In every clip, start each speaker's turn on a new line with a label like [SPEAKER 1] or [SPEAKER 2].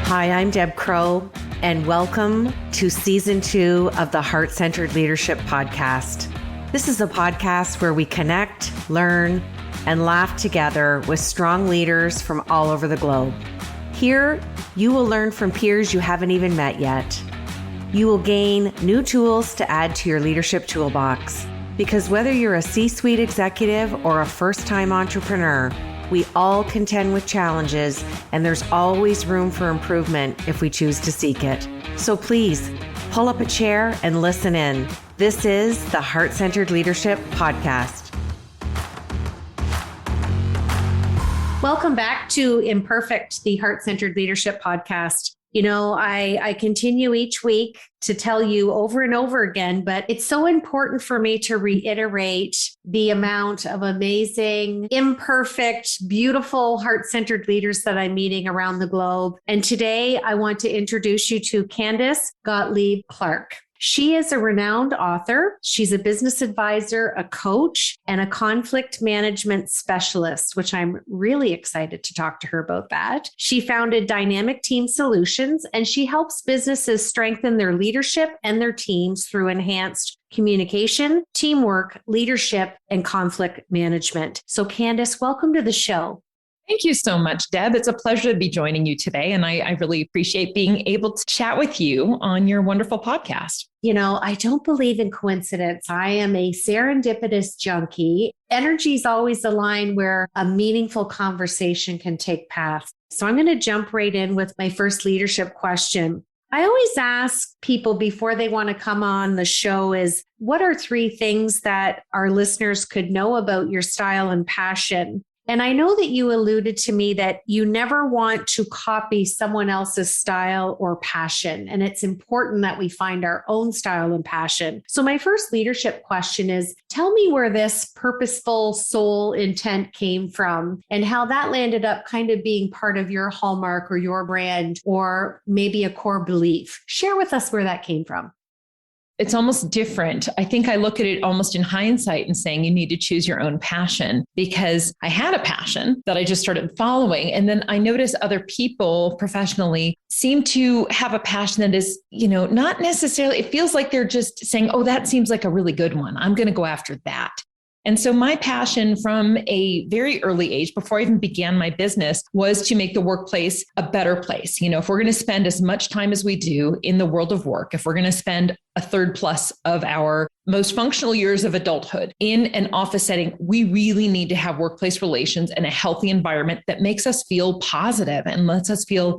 [SPEAKER 1] Hi, I'm Deb Crow, and welcome to Season 2 of the Heart-Centered Leadership Podcast. This is a podcast where we connect, learn, and laugh together with strong leaders from all over the globe. Here, you will learn from peers you haven't even met yet. You will gain new tools to add to your leadership toolbox, because whether you're a C-suite executive or a first-time entrepreneur, we all contend with challenges, and there's always room for improvement if we choose to seek it. So please, pull up a chair and listen in. This is the Heart-Centered Leadership Podcast. Welcome back to Imperfect, the Heart-Centered Leadership Podcast. You know, I continue each week to tell you over and over again, but it's so important for me to reiterate the amount of amazing, imperfect, beautiful, heart-centered leaders that I'm meeting around the globe. And today I want to introduce you to Candice Gottlieb-Clark. She is a renowned author. She's a business advisor, a coach, and a conflict management specialist, which I'm really excited to talk to her about that. She founded Dynamic Team Solutions, and she helps businesses strengthen their leadership and their teams through enhanced communication, teamwork, leadership, and conflict management. So Candice, welcome to the show.
[SPEAKER 2] Thank you so much, Deb. It's a pleasure to be joining you today. And I really appreciate being able to chat with you on your wonderful podcast.
[SPEAKER 1] You know, I don't believe in coincidence. I am a serendipitous junkie. Energy is always a line where a meaningful conversation can take path. So I'm going to jump right in with my first leadership question. I always ask people before they want to come on the show is, what are 3 things that our listeners could know about your style and passion? And I know that you alluded to me that you never want to copy someone else's style or passion. And it's important that we find our own style and passion. So my first leadership question is, tell me where this purposeful soul intent came from and how that landed up kind of being part of your hallmark or your brand or maybe a core belief. Share with us where that came from.
[SPEAKER 2] It's almost different. I think I look at it almost in hindsight and saying you need to choose your own passion, because I had a passion that I just started following. And then I noticed other people professionally seem to have a passion that is, not necessarily, it feels like they're just saying, oh, that seems like a really good one. I'm going to go after that. And so my passion from a very early age, before I even began my business, was to make the workplace a better place. If we're going to spend as much time as we do in the world of work, if we're going to spend a third plus of our most functional years of adulthood in an office setting, we really need to have workplace relations and a healthy environment that makes us feel positive and lets us feel,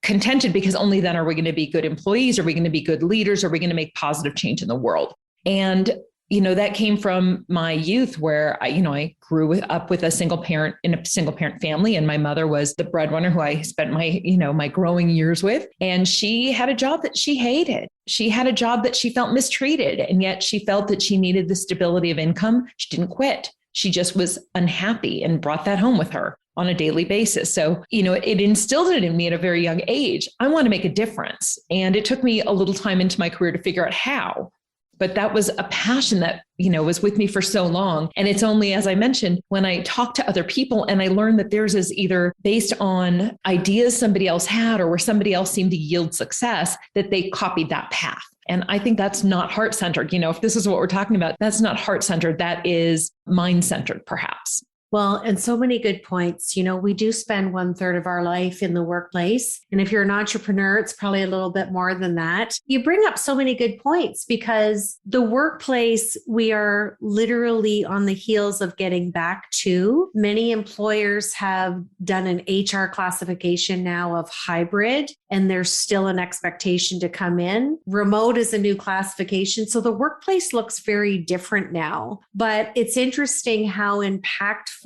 [SPEAKER 2] contented, because only then are we going to be good employees, are we going to be good leaders, are we going to make positive change in the world. And that came from my youth where I grew up with a single parent in a single parent family. And my mother was the breadwinner who I spent my growing years with. And she had a job that she hated. She had a job that she felt mistreated. And yet she felt that she needed the stability of income. She didn't quit. She just was unhappy and brought that home with her on a daily basis. So, it instilled it in me at a very young age. I want to make a difference. And it took me a little time into my career to figure out how. But that was a passion that, was with me for so long. And it's only, as I mentioned, when I talk to other people and I learn that theirs is either based on ideas somebody else had or where somebody else seemed to yield success, that they copied that path. And I think that's not heart-centered. If this is what we're talking about, that's not heart-centered. That is mind-centered, perhaps.
[SPEAKER 1] Well, and so many good points. We do spend 1/3 of our life in the workplace. And if you're an entrepreneur, it's probably a little bit more than that. You bring up so many good points because the workplace, we are literally on the heels of getting back to. Many employers have done an HR classification now of hybrid, and there's still an expectation to come in. Remote is a new classification. So the workplace looks very different now. But it's interesting how impactful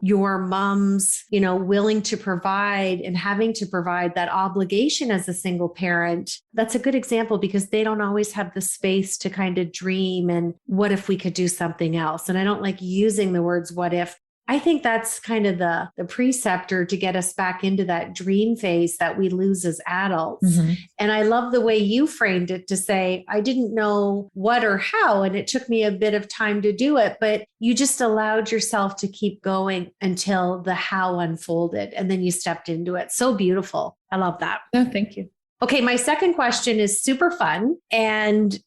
[SPEAKER 1] your mom's, willing to provide and having to provide that obligation as a single parent. That's a good example because they don't always have the space to kind of dream and what if we could do something else? And I don't like using the words what if. I think that's kind of the preceptor to get us back into that dream phase that we lose as adults.
[SPEAKER 2] Mm-hmm.
[SPEAKER 1] And I love the way you framed it to say, I didn't know what or how, and it took me a bit of time to do it, but you just allowed yourself to keep going until the how unfolded. And then you stepped into it. So beautiful. I love that.
[SPEAKER 2] Oh, thank you.
[SPEAKER 1] Okay. My second question is super fun, and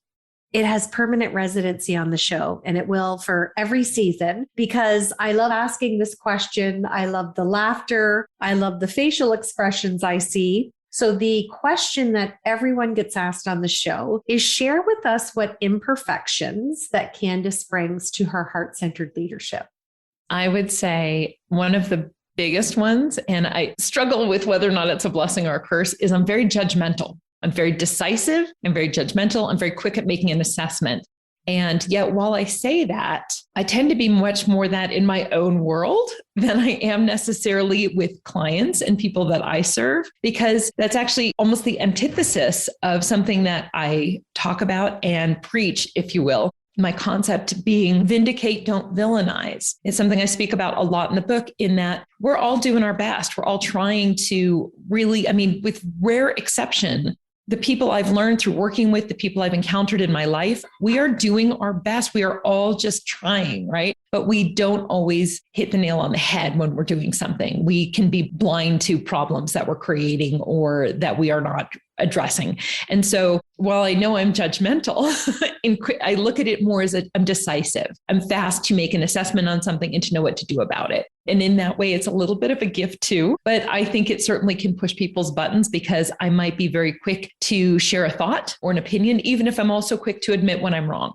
[SPEAKER 1] it has permanent residency on the show, and it will for every season, because I love asking this question. I love the laughter. I love the facial expressions I see. So the question that everyone gets asked on the show is, share with us what imperfections that Candice brings to her heart-centered leadership.
[SPEAKER 2] I would say one of the biggest ones, and I struggle with whether or not it's a blessing or a curse, is I'm very judgmental. I'm very decisive. I'm very judgmental. I'm very quick at making an assessment. And yet, while I say that, I tend to be much more that in my own world than I am necessarily with clients and people that I serve, because that's actually almost the antithesis of something that I talk about and preach, if you will. My concept being vindicate, don't villainize. It's something I speak about a lot in the book, in that we're all doing our best. We're all trying to really, with rare exception, the people I've learned through working with, the people I've encountered in my life, we are doing our best. We are all just trying, right? But we don't always hit the nail on the head when we're doing something. We can be blind to problems that we're creating or that we are not addressing. And so while I know I'm judgmental, I look at it more as I'm decisive. I'm fast to make an assessment on something and to know what to do about it. And in that way, it's a little bit of a gift too, but I think it certainly can push people's buttons, because I might be very quick to share a thought or an opinion, even if I'm also quick to admit when I'm wrong.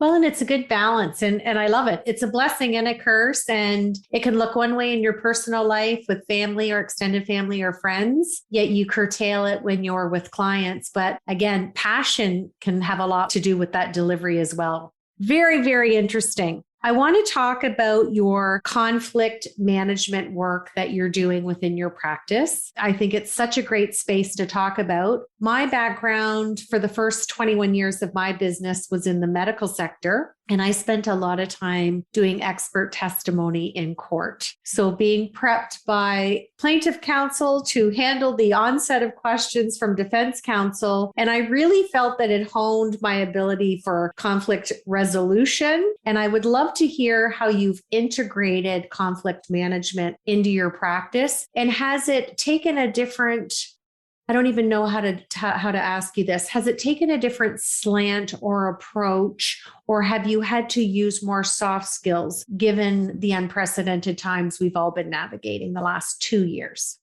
[SPEAKER 1] Well, and it's a good balance. And I love it. It's a blessing and a curse. And it can look one way in your personal life with family or extended family or friends, yet you curtail it when you're with clients. But again, passion can have a lot to do with that delivery as well. Very, very interesting. I want to talk about your conflict management work that you're doing within your practice. I think it's such a great space to talk about. My background for the first 21 years of my business was in the medical sector, and I spent a lot of time doing expert testimony in court. So being prepped by plaintiff counsel to handle the onset of questions from defense counsel. And I really felt that it honed my ability for conflict resolution. And I would love to hear how you've integrated conflict management into your practice. And has it taken a different, I don't even know how to ask you this. Has it taken a different slant or approach, or have you had to use more soft skills given the unprecedented times we've all been navigating the last 2 years?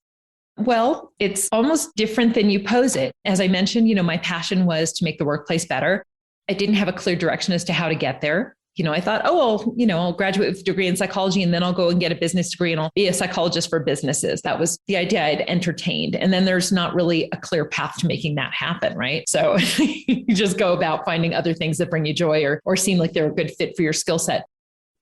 [SPEAKER 2] Well, it's almost different than you pose it. As I mentioned, my passion was to make the workplace better. I didn't have a clear direction as to how to get there. I thought, I'll graduate with a degree in psychology, and then I'll go and get a business degree and I'll be a psychologist for businesses. That was the idea I'd entertained. And then there's not really a clear path to making that happen, right? So you just go about finding other things that bring you joy or seem like they're a good fit for your skill set.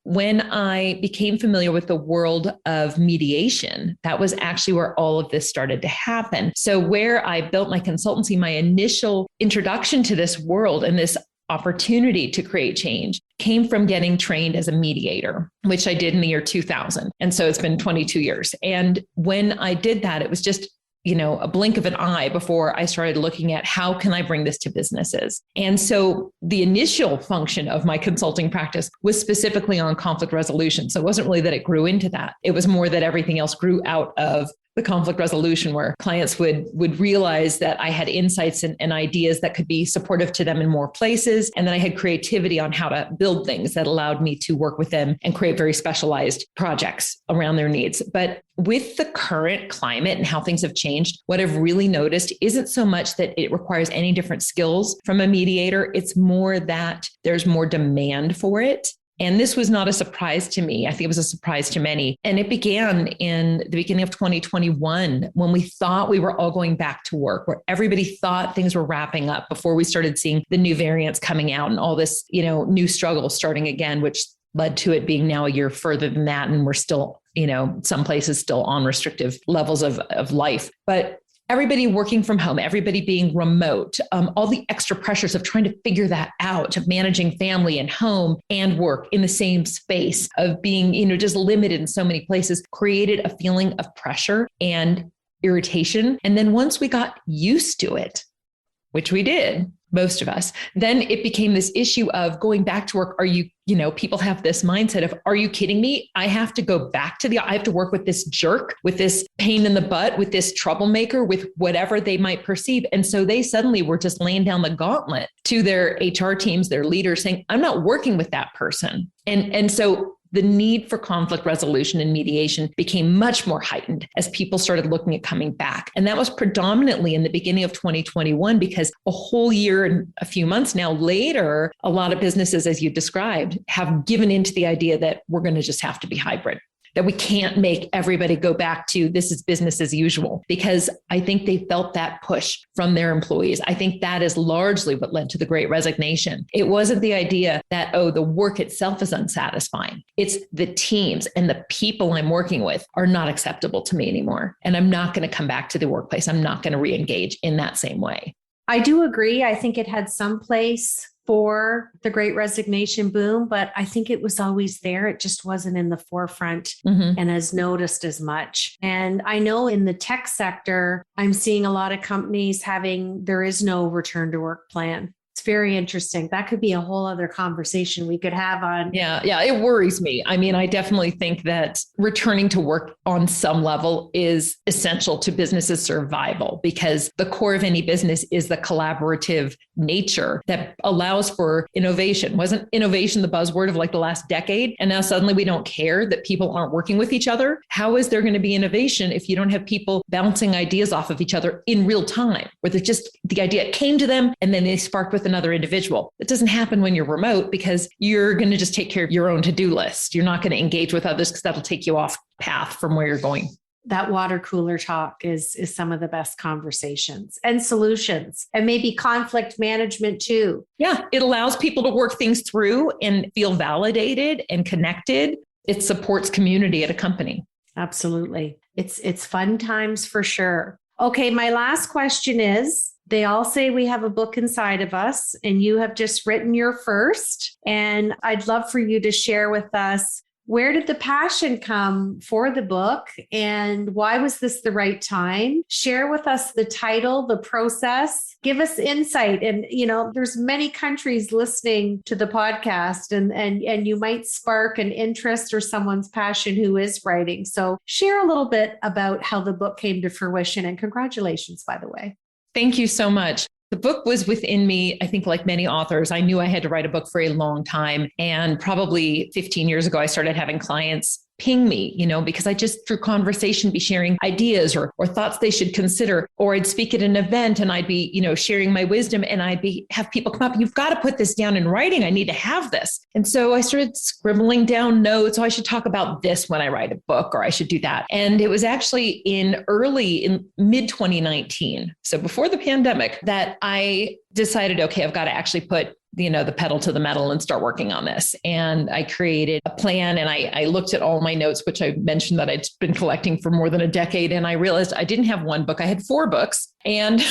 [SPEAKER 2] When I became familiar with the world of mediation, that was actually where all of this started to happen. So where I built my consultancy, my initial introduction to this world and this opportunity to create change came from getting trained as a mediator, which I did in the year 2000. And so it's been 22 years. And when I did that, it was just, a blink of an eye before I started looking at how can I bring this to businesses. And so the initial function of my consulting practice was specifically on conflict resolution. So it wasn't really that it grew into that. It was more that everything else grew out of the conflict resolution, where clients would realize that I had insights and ideas that could be supportive to them in more places. And then I had creativity on how to build things that allowed me to work with them and create very specialized projects around their needs. But with the current climate and how things have changed, what I've really noticed isn't so much that it requires any different skills from a mediator. It's more that there's more demand for it. And this was not a surprise to me. I think it was a surprise to many. And it began in the beginning of 2021, when we thought we were all going back to work, where everybody thought things were wrapping up before we started seeing the new variants coming out and all this, new struggle starting again, which led to it being now a year further than that. And we're still, some places still on restrictive levels of life. But everybody working from home, everybody being remote, all the extra pressures of trying to figure that out, of managing family and home and work in the same space, of being, just limited in so many places, created a feeling of pressure and irritation. And then once we got used to it, which we did, most of us, then it became this issue of going back to work. People have this mindset of, are you kidding me? I have to go back I have to work with this jerk, with this pain in the butt, with this troublemaker, with whatever they might perceive. And so they suddenly were just laying down the gauntlet to their HR teams, their leaders, saying, I'm not working with that person. And so the need for conflict resolution and mediation became much more heightened as people started looking at coming back. And that was predominantly in the beginning of 2021, because a whole year and a few months now later, a lot of businesses, as you described, have given into the idea that we're going to just have to be hybrid, that we can't make everybody go back to this is business as usual, because I think they felt that push from their employees. I think that is largely what led to the Great Resignation. It wasn't the idea that, the work itself is unsatisfying. It's the teams and the people I'm working with are not acceptable to me anymore. And I'm not going to come back to the workplace. I'm not going to re-engage in that same way.
[SPEAKER 1] I do agree. I think it had some place for the Great Resignation boom, but I think it was always there. It just wasn't in the forefront and as noticed as much. And I know in the tech sector, I'm seeing a lot of companies there is no return to work plan. It's very interesting. That could be a whole other conversation we could have on.
[SPEAKER 2] Yeah, it worries me. I mean, I definitely think that returning to work on some level is essential to business's survival, because the core of any business is the collaborative nature that allows for innovation. Wasn't innovation the buzzword of like the last decade? And now suddenly we don't care that people aren't working with each other. How is there going to be innovation if you don't have people bouncing ideas off of each other in real time, where the idea came to them and then they sparked with another individual? It doesn't happen when you're remote, because you're going to just take care of your own to-do list. You're not going to engage with others, because that'll take you off path from where you're going.
[SPEAKER 1] That water cooler talk is some of the best conversations and solutions, and maybe conflict management too.
[SPEAKER 2] Yeah, it allows people to work things through and feel validated and connected. It supports community at a company.
[SPEAKER 1] Absolutely. It's fun times for sure. Okay, my last question is, they all say we have a book inside of us, and you have just written your first. And I'd love for you to share with us, where did the passion come for the book, and why was this the right time? Share with us the title, the process, give us insight. And, there's many countries listening to the podcast, and you might spark an interest or someone's passion who is writing. So share a little bit about how the book came to fruition, and congratulations, by the way.
[SPEAKER 2] Thank you so much. The book was within me. I think like many authors, I knew I had to write a book for a long time. And probably 15 years ago, I started having clients ping me, because I just through conversation be sharing ideas or thoughts they should consider, or I'd speak at an event and I'd be, sharing my wisdom, and have people come up, you've got to put this down in writing. I need to have this. And so I started scribbling down notes. Oh, I should talk about this when I write a book, or I should do that. And it was actually in mid 2019. So before the pandemic, that I decided, okay, I've got to actually put the pedal to the metal and start working on this. And I created a plan, and I looked at all my notes, which I mentioned that I'd been collecting for more than a decade. And I realized I didn't have one book. I had 4 books, and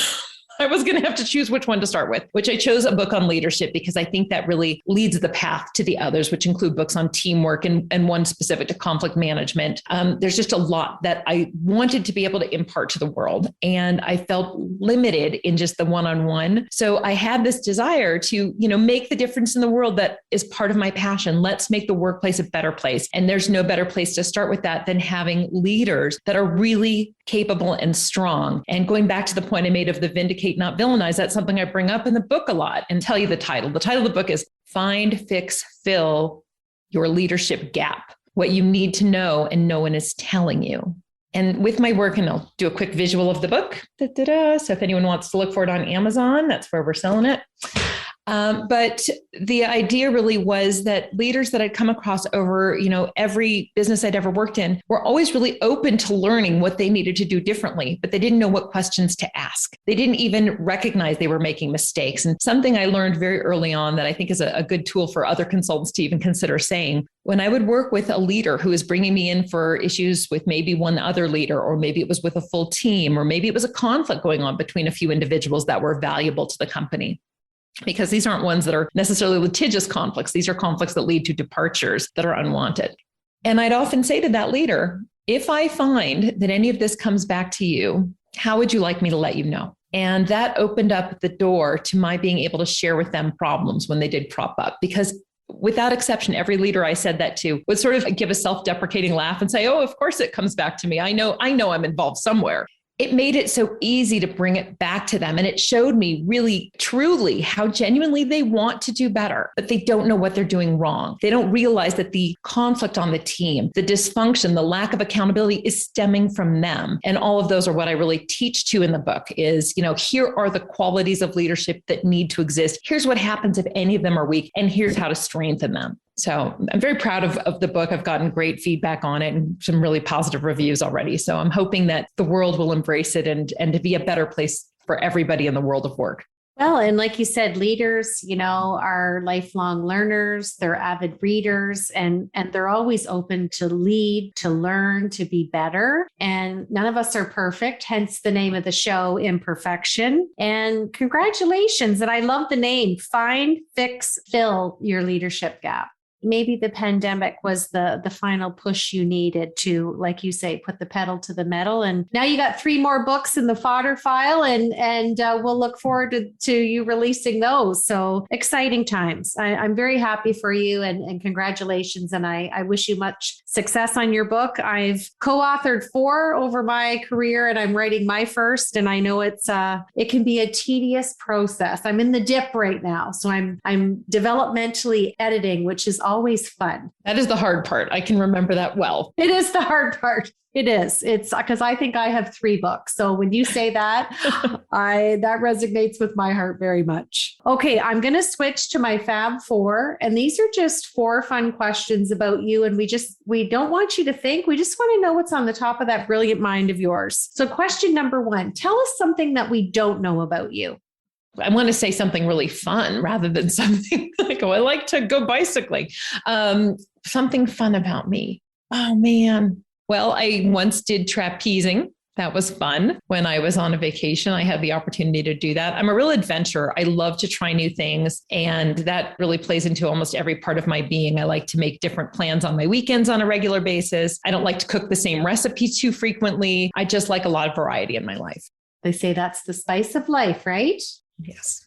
[SPEAKER 2] I was going to have to choose which one to start with, which I chose a book on leadership, because I think that really leads the path to the others, which include books on teamwork and one specific to conflict management. There's just a lot that I wanted to be able to impart to the world. And I felt limited in just the one-on-one. So I had this desire to, make the difference in the world that is part of my passion. Let's make the workplace a better place. And there's no better place to start with that than having leaders that are really capable and strong. And going back to the point I made of the vindicate, not villainize, that's something I bring up in the book a lot, and tell you the title. The title of the book is Find, Fix, Fill Your Leadership Gap, What You Need to Know and No One Is Telling You. And with my work, and I'll do a quick visual of the book. So if anyone wants to look for it on Amazon, that's where we're selling it. But the idea really was that leaders that I'd come across over, every business I'd ever worked in were always really open to learning what they needed to do differently, but they didn't know what questions to ask. They didn't even recognize they were making mistakes. And something I learned very early on that I think is a good tool for other consultants to even consider saying, when I would work with a leader who was bringing me in for issues with maybe one other leader, or maybe it was with a full team, or maybe it was a conflict going on between a few individuals that were valuable to the company. Because these aren't ones that are necessarily litigious conflicts. These are conflicts that lead to departures that are unwanted. And I'd often say to that leader, if I find that any of this comes back to you, how would you like me to let you know? And that opened up the door to my being able to share with them problems when they did crop up. Because without exception, every leader I said that to would sort of give a self-deprecating laugh and say, oh, of course it comes back to me. I know I'm involved somewhere. It made it so easy to bring it back to them. And it showed me really, truly how genuinely they want to do better, but they don't know what they're doing wrong. They don't realize that the conflict on the team, the dysfunction, the lack of accountability is stemming from them. And all of those are what I really teach to in the book is, here are the qualities of leadership that need to exist. Here's what happens if any of them are weak, and here's how to strengthen them. So I'm very proud of the book. I've gotten great feedback on it and some really positive reviews already. So I'm hoping that the world will embrace it and to be a better place for everybody in the world of work.
[SPEAKER 1] Well, and like you said, leaders, are lifelong learners, they're avid readers, and they're always open to lead, to learn, to be better. And none of us are perfect, hence the name of the show, Imperfection. And congratulations. And I love the name, Find, Fix, Fill Your Leadership Gap. Maybe the pandemic was the final push you needed to, like you say, put the pedal to the metal. And now you got 3 more books in the fodder file, and we'll look forward to you releasing those. So exciting times. I'm very happy for you and congratulations. And I wish you much success on your book. I've co-authored 4 over my career, and I'm writing my first. And I know it can be a tedious process. I'm in the dip right now. So I'm developmentally editing, which is always fun.
[SPEAKER 2] That is the hard part. I can remember that well.
[SPEAKER 1] It is the hard part. It is. It's because I think I have 3 books. So when you say that, that resonates with my heart very much. Okay, I'm going to switch to my Fab 4. And these are just 4 fun questions about you. And we don't want you to think. We just want to know what's on the top of that brilliant mind of yours. So question number 1, tell us something that we don't know about you.
[SPEAKER 2] I want to say something really fun rather than something like, I like to go bicycling. Something fun about me. Oh, man. Well, I once did trapezing. That was fun. When I was on a vacation, I had the opportunity to do that. I'm a real adventurer. I love to try new things. And that really plays into almost every part of my being. I like to make different plans on my weekends on a regular basis. I don't like to cook the same recipe too frequently. I just like a lot of variety in my life.
[SPEAKER 1] They say that's the spice of life, right?
[SPEAKER 2] Yes.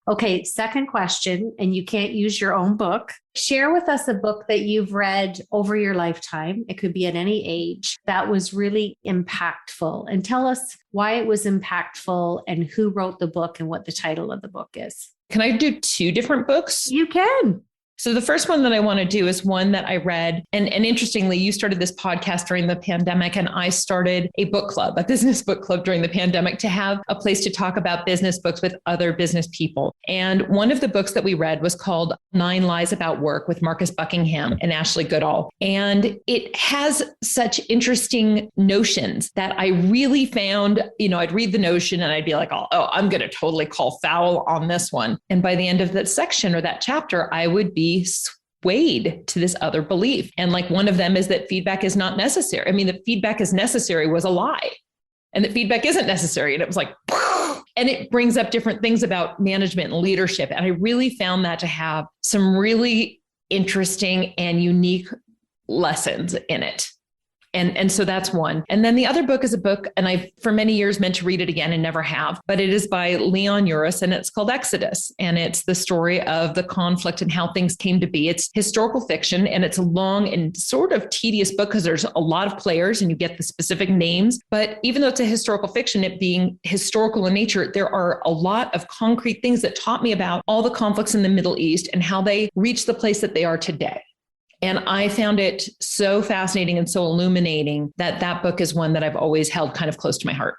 [SPEAKER 1] Okay, second question, and you can't use your own book. Share with us a book that you've read over your lifetime. It could be at any age that was really impactful, and tell us why it was impactful and who wrote the book and what the title of the book is.
[SPEAKER 2] Can I do 2 different books?
[SPEAKER 1] You can.
[SPEAKER 2] So the first one that I want to do is one that I read. And interestingly, you started this podcast during the pandemic, and I started a book club, a business book club during the pandemic to have a place to talk about business books with other business people. And one of the books that we read was called 9 Lies About Work with Marcus Buckingham and Ashley Goodall. And it has such interesting notions that I really found, I'd read the notion and I'd be like, oh, I'm going to totally call foul on this one. And by the end of that section or that chapter, I would be swayed to this other belief. And like one of them is that feedback is not necessary. I mean, the feedback is necessary was a lie, and that feedback isn't necessary. And it was like, and it brings up different things about management and leadership. And I really found that to have some really interesting and unique lessons in it. And so that's one. And then the other book is a book, and I've for many years meant to read it again and never have, but it is by Leon Uris, and it's called Exodus. And it's the story of the conflict and how things came to be. It's historical fiction, and it's a long and sort of tedious book because there's a lot of players and you get the specific names. But even though it's a historical fiction, it being historical in nature, there are a lot of concrete things that taught me about all the conflicts in the Middle East and how they reached the place that they are today. And I found it so fascinating and so illuminating that book is one that I've always held kind of close to my heart.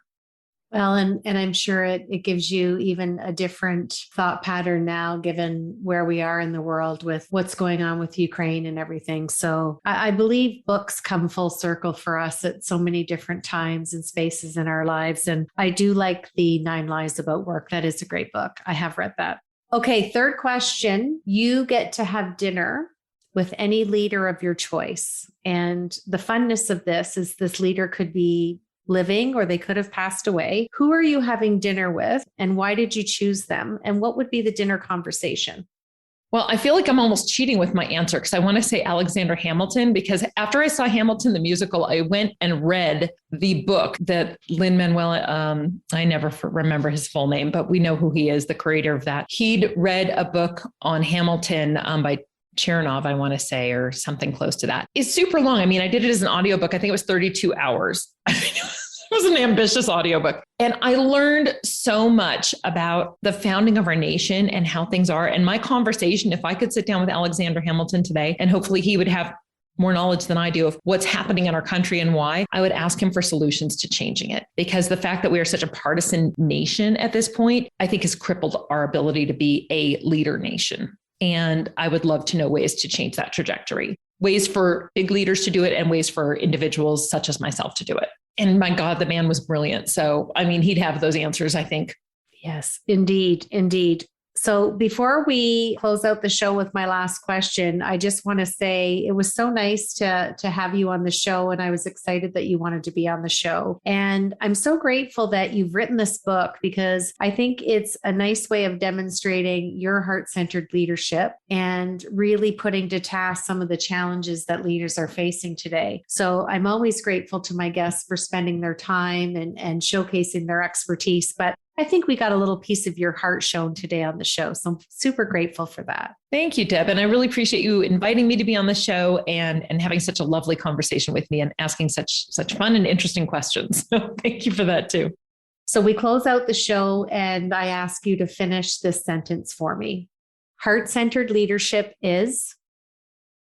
[SPEAKER 1] Well, and I'm sure it gives you even a different thought pattern now, given where we are in the world with what's going on with Ukraine and everything. So I believe books come full circle for us at so many different times and spaces in our lives. And I do like the 9 Lies About Work. That is a great book. I have read that. Okay, third question. You get to have dinner with any leader of your choice. And the funness of this is this leader could be living or they could have passed away. Who are you having dinner with and why did you choose them? And what would be the dinner conversation?
[SPEAKER 2] Well, I feel like I'm almost cheating with my answer because I want to say Alexander Hamilton, because after I saw Hamilton, the musical, I went and read the book that Lin-Manuel, I never remember his full name, but we know who he is, the creator of that. He'd read a book on Hamilton by Chernov, I want to say, or something close to that. It's super long. I mean, I did it as an audiobook. I think it was 32 hours. It was an ambitious audiobook. And I learned so much about the founding of our nation and how things are. And my conversation, if I could sit down with Alexander Hamilton today, and hopefully he would have more knowledge than I do of what's happening in our country and why, I would ask him for solutions to changing it. Because the fact that we are such a partisan nation at this point, I think has crippled our ability to be a leader nation. And I would love to know ways to change that trajectory, ways for big leaders to do it and ways for individuals such as myself to do it. And my God, the man was brilliant. So, I mean, he'd have those answers, I think.
[SPEAKER 1] Yes, indeed. Indeed. So before we close out the show with my last question, I just want to say it was so nice to have you on the show. And I was excited that you wanted to be on the show. And I'm so grateful that you've written this book because I think it's a nice way of demonstrating your heart-centered leadership and really putting to task some of the challenges that leaders are facing today. So I'm always grateful to my guests for spending their time and showcasing their expertise. But I think we got a little piece of your heart shown today on the show. So I'm super grateful for that.
[SPEAKER 2] Thank you, Deb. And I really appreciate you inviting me to be on the show and having such a lovely conversation with me and asking such fun and interesting questions. So thank you for that too.
[SPEAKER 1] So we close out the show and I ask you to finish this sentence for me. Heart-centered leadership is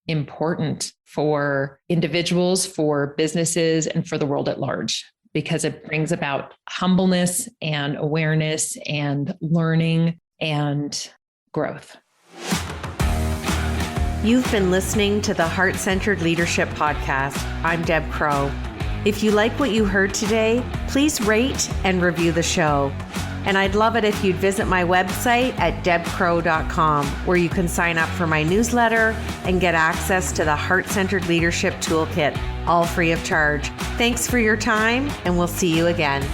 [SPEAKER 2] important for individuals, for businesses, and for the world at large, because it brings about humbleness and awareness and learning and growth.
[SPEAKER 1] You've been listening to the Heart-Centered Leadership Podcast. I'm Deb Crow. If you like what you heard today, please rate and review the show. And I'd love it if you'd visit my website at debcrow.com, where you can sign up for my newsletter and get access to the Heart-Centered Leadership Toolkit, all free of charge. Thanks for your time, and we'll see you again.